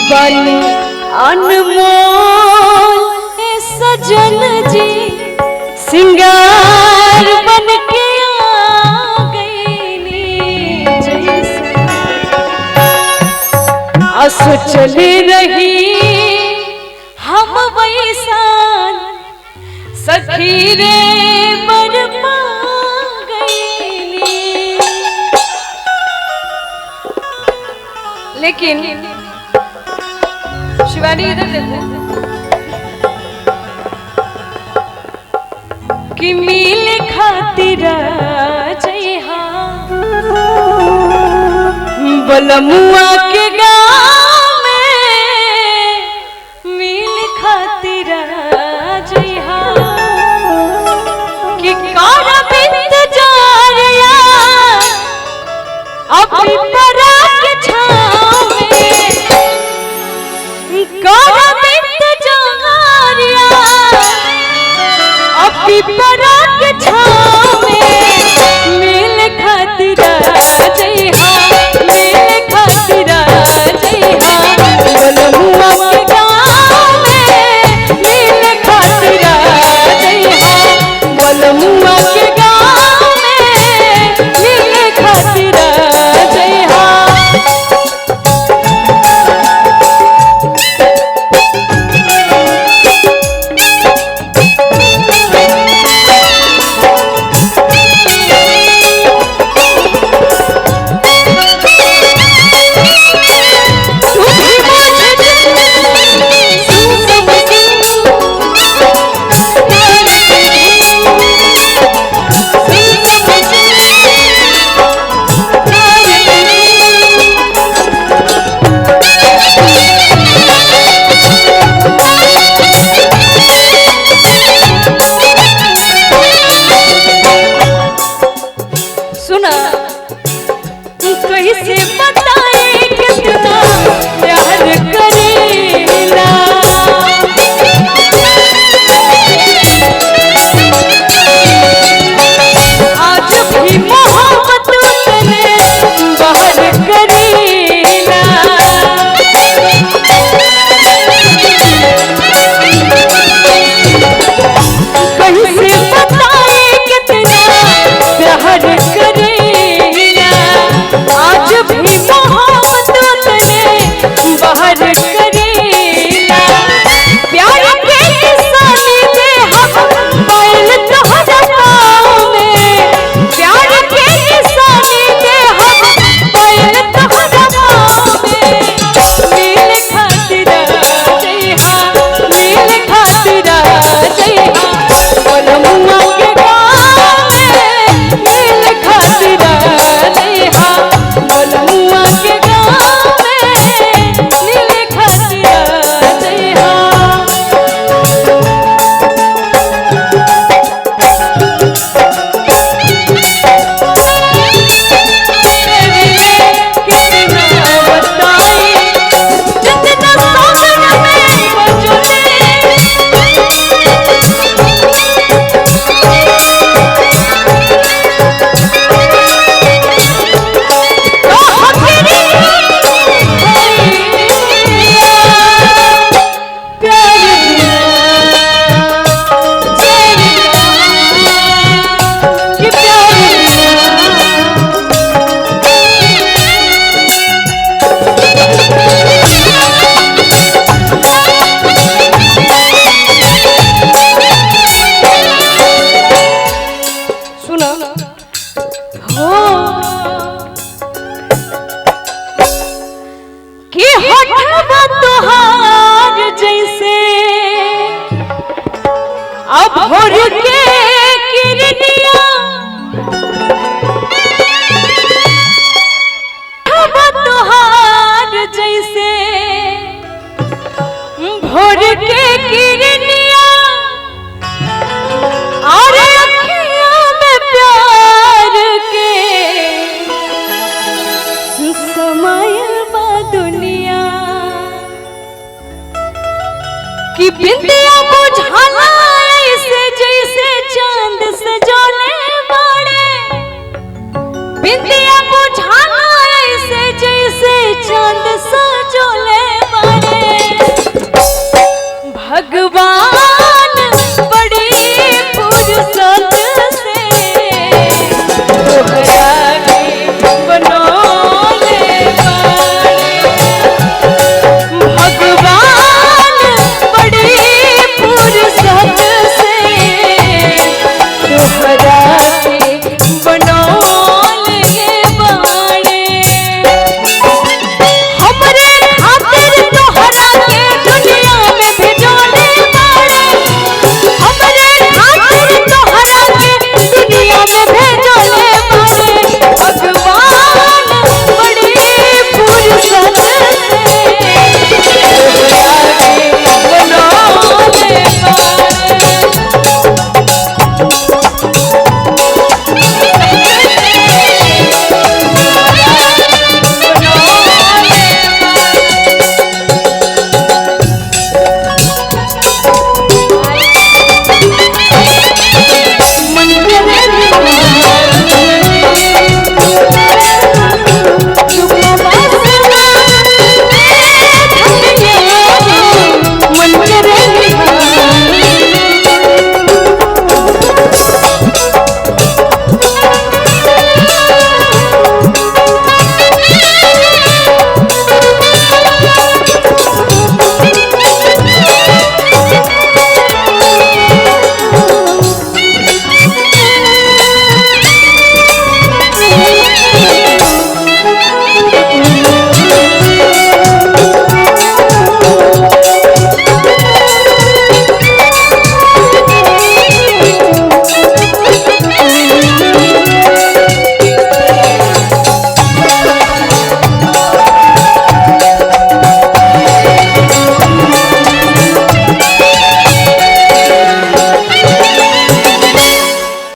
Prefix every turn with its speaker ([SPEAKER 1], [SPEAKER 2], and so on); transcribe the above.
[SPEAKER 1] बन अनमोल सजन जी सिंगार बन के आ गई असो चले रही हम वैसान सखी रे बरमा गई। लेकिन शिवानी इधर देखो कि मिल खातिर जइहा बलमुआ के गाँव में मिल खातिर जइहा कि करब इंतजार अपनी परा के छाँव में करब इंतजार अपनी परा के छाँव में मिल खातिर जइहा मिल खातिर जइहा बलमुआ के गाँव में मिल खातिर जइहा बलमुआ के गाँव में मिल खातिर जइहा। कैसे बताए कितना प्यार करेला आज भी मोहब्बत तने बाहर करेला कैसे बताए कितना प्यार करेला आज भी मोहब्बत तने बाहर करेला प्यार के निशानी दे हम पायल तोहरा पाँव में प्यार के निशानी दे हम पायल तोहरा पाँव में मिल खातिर जइहा मिल खातिर जइहा बलमुआ के गाँव में मिल खातिर जइहा बलमुआ के गाँव में मिल खातिर जइहा। कितना बताई जितना सावन में बजने तोहार जैसे अब भोर के किरनिया तोहार जैसे भोर के किरनिया और अखियों में प्यार के समय दुनिया कि बिंदिया बुझाना ऐसे जैसे चांद सजोले बाड़े बिंदिया बुझाना